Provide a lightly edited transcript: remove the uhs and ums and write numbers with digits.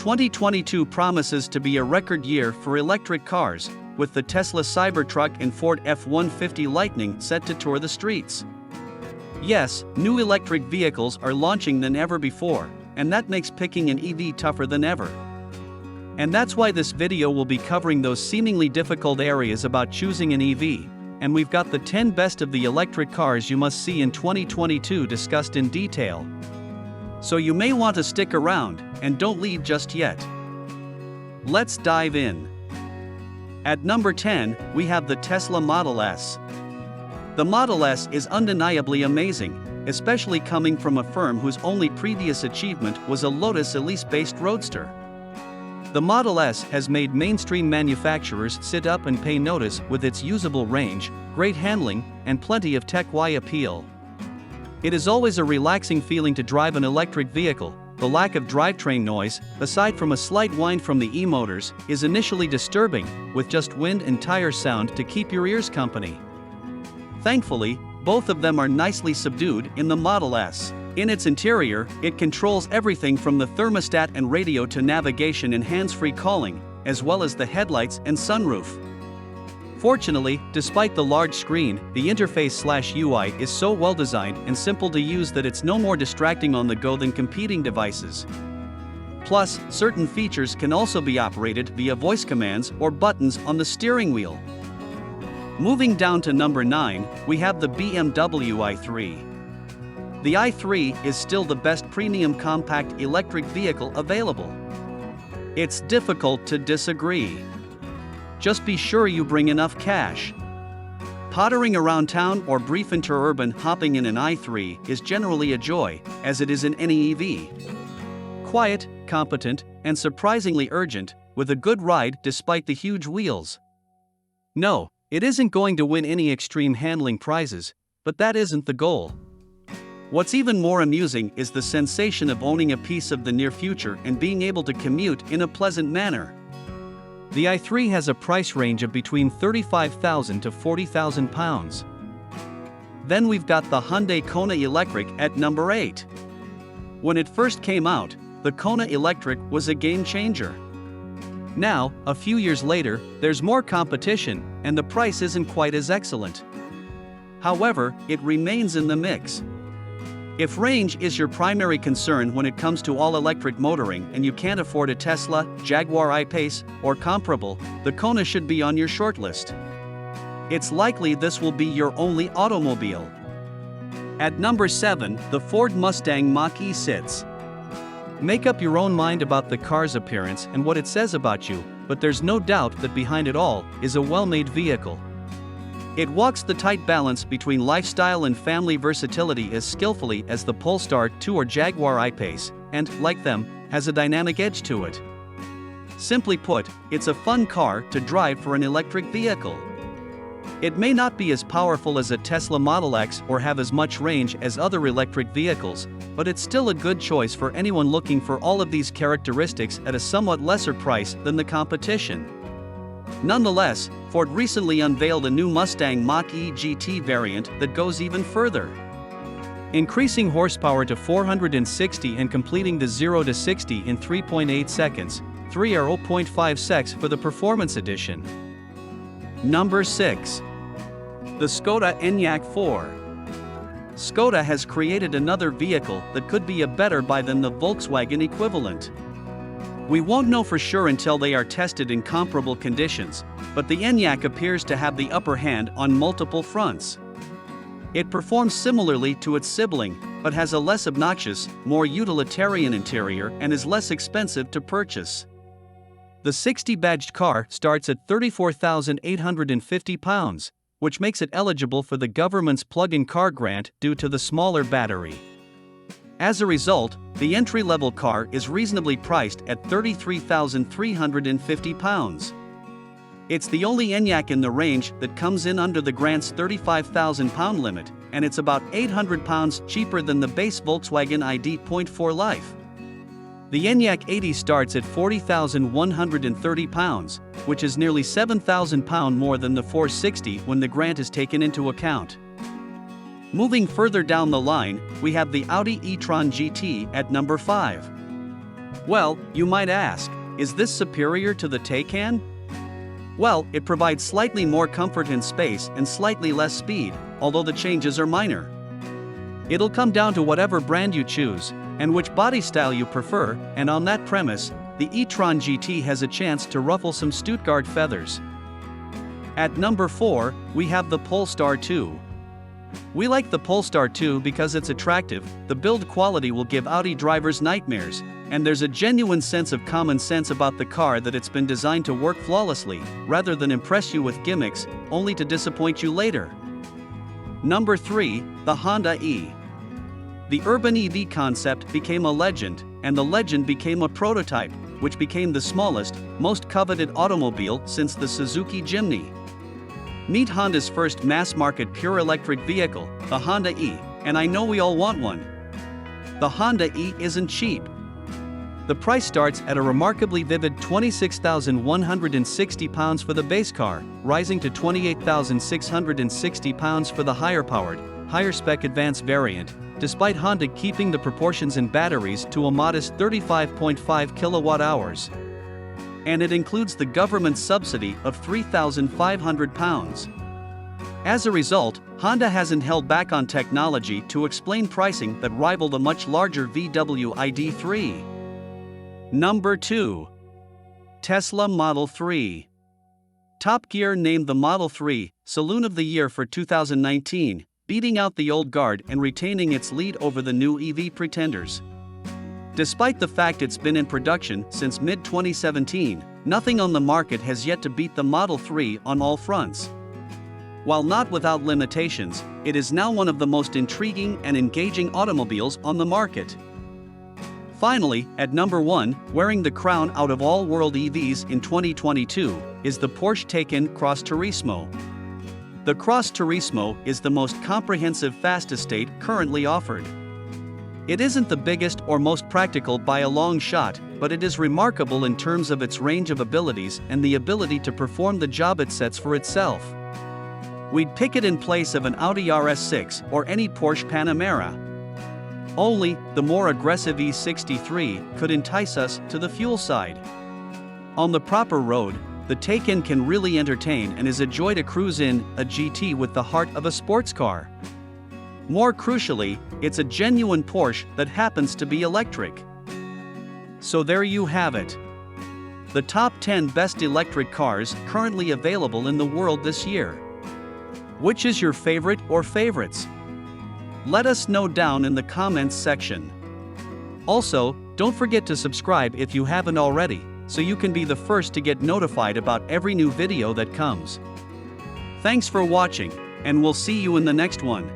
2022 promises to be a record year for electric cars, with the Tesla Cybertruck and Ford F-150 Lightning set to tour the streets. Yes, new electric vehicles are launching than ever before, and that makes picking an EV tougher than ever. And that's why this video will be covering those seemingly difficult areas about choosing an EV, and we've got the 10 best of the electric cars you must see in 2022 discussed in detail. So you may want to stick around, and don't leave just yet. Let's dive in. At number 10, we have the Tesla Model S. The Model S is undeniably amazing, especially coming from a firm whose only previous achievement was a Lotus Elise-based roadster. The Model S has made mainstream manufacturers sit up and pay notice with its usable range, great handling, and plenty of tech-y appeal. It is always a relaxing feeling to drive an electric vehicle. The lack of drivetrain noise, aside from a slight whine from the e-motors, is initially disturbing, with just wind and tire sound to keep your ears company. Thankfully, both of them are nicely subdued in the Model S. In its interior, it controls everything from the thermostat and radio to navigation and hands-free calling, as well as the headlights and sunroof. Fortunately, despite the large screen, the interface/UI is so well designed and simple to use that it's no more distracting on the go than competing devices. Plus, certain features can also be operated via voice commands or buttons on the steering wheel. Moving down to number 9, we have the BMW i3. The i3 is still the best premium compact electric vehicle available. It's difficult to disagree. Just be sure you bring enough cash. Pottering around town or brief interurban hopping in an i3 is generally a joy, as it is in any EV. Quiet, competent, and surprisingly urgent, with a good ride despite the huge wheels. No, it isn't going to win any extreme handling prizes, but that isn't the goal. What's even more amusing is the sensation of owning a piece of the near future and being able to commute in a pleasant manner. The i3 has a price range of between £35,000 to £40,000. Then we've got the Hyundai Kona Electric at number 8. When it first came out, the Kona Electric was a game changer. Now, a few years later, there's more competition, and the price isn't quite as excellent. However, it remains in the mix. If range is your primary concern when it comes to all-electric motoring and you can't afford a Tesla, Jaguar I-Pace, or comparable, the Kona should be on your shortlist. It's likely this will be your only automobile. At number 7, the Ford Mustang Mach-E sits. Make up your own mind about the car's appearance and what it says about you, but there's no doubt that behind it all is a well-made vehicle. It walks the tight balance between lifestyle and family versatility as skillfully as the Polestar 2 or Jaguar I-Pace, and, like them, has a dynamic edge to it. Simply put, it's a fun car to drive for an electric vehicle. It may not be as powerful as a Tesla Model X or have as much range as other electric vehicles, but it's still a good choice for anyone looking for all of these characteristics at a somewhat lesser price than the competition. Nonetheless, Ford recently unveiled a new Mustang Mach-E GT variant that goes even further, increasing horsepower to 460 and completing the 0 to 60 in 3.8 seconds, 3 or 0.5 seconds for the Performance Edition. Number 6. The Škoda Enyaq 4. Škoda has created another vehicle that could be a better buy than the Volkswagen equivalent. We won't know for sure until they are tested in comparable conditions, but the Enyaq appears to have the upper hand on multiple fronts. It performs similarly to its sibling, but has a less obnoxious, more utilitarian interior and is less expensive to purchase. The 60-badged car starts at £34,850, which makes it eligible for the government's plug-in car grant due to the smaller battery. As a result, the entry-level car is reasonably priced at £33,350. It's the only Enyaq in the range that comes in under the grant's £35,000 limit, and it's about £800 cheaper than the base Volkswagen ID.4 Life. The Enyaq 80 starts at £40,130, which is nearly £7,000 more than the 460 when the grant is taken into account. Moving further down the line, we have the Audi e-tron GT at number 5. Well, you might ask, is this superior to the Taycan? Well, it provides slightly more comfort and space and slightly less speed, although the changes are minor. It'll come down to whatever brand you choose, and which body style you prefer, and on that premise, the e-tron GT has a chance to ruffle some Stuttgart feathers. At number 4, we have the Polestar 2. We like the Polestar 2 because it's attractive, the build quality will give Audi drivers nightmares, and there's a genuine sense of common sense about the car that it's been designed to work flawlessly, rather than impress you with gimmicks, only to disappoint you later. Number 3, the Honda E. The urban EV concept became a legend, and the legend became a prototype, which became the smallest, most coveted automobile since the Suzuki Jimny. Meet Honda's first mass-market pure electric vehicle, the Honda E, and I know we all want one. The Honda E isn't cheap. The price starts at a remarkably vivid £26,160 for the base car, rising to £28,660 for the higher-powered, higher-spec advanced variant, despite Honda keeping the proportions in batteries to a modest 35.5 kilowatt-hours. And it includes the government subsidy of £3,500. As a result, Honda hasn't held back on technology to explain pricing that rival the much larger VW ID.3. Number 2. Tesla Model 3. Top Gear named the Model 3 Saloon of the Year for 2019, beating out the old guard and retaining its lead over the new EV pretenders. Despite the fact it's been in production since mid-2017, nothing on the market has yet to beat the Model 3 on all fronts. While not without limitations, it is now one of the most intriguing and engaging automobiles on the market. Finally, at number 1, wearing the crown out of all world EVs in 2022, is the Porsche Taycan Cross Turismo. The Cross Turismo is the most comprehensive fast estate currently offered. It isn't the biggest or most practical by a long shot, but it is remarkable in terms of its range of abilities and the ability to perform the job it sets for itself. We'd pick it in place of an Audi RS6 or any Porsche Panamera. Only, the more aggressive E63 could entice us to the fuel side. On the proper road, the Taycan can really entertain and is a joy to cruise in, a GT with the heart of a sports car. More crucially, it's a genuine Porsche that happens to be electric. So there you have it. The top 10 best electric cars currently available in the world this year. Which is your favorite or favorites? Let us know down in the comments section. Also, don't forget to subscribe if you haven't already, so you can be the first to get notified about every new video that comes. Thanks for watching, and we'll see you in the next one.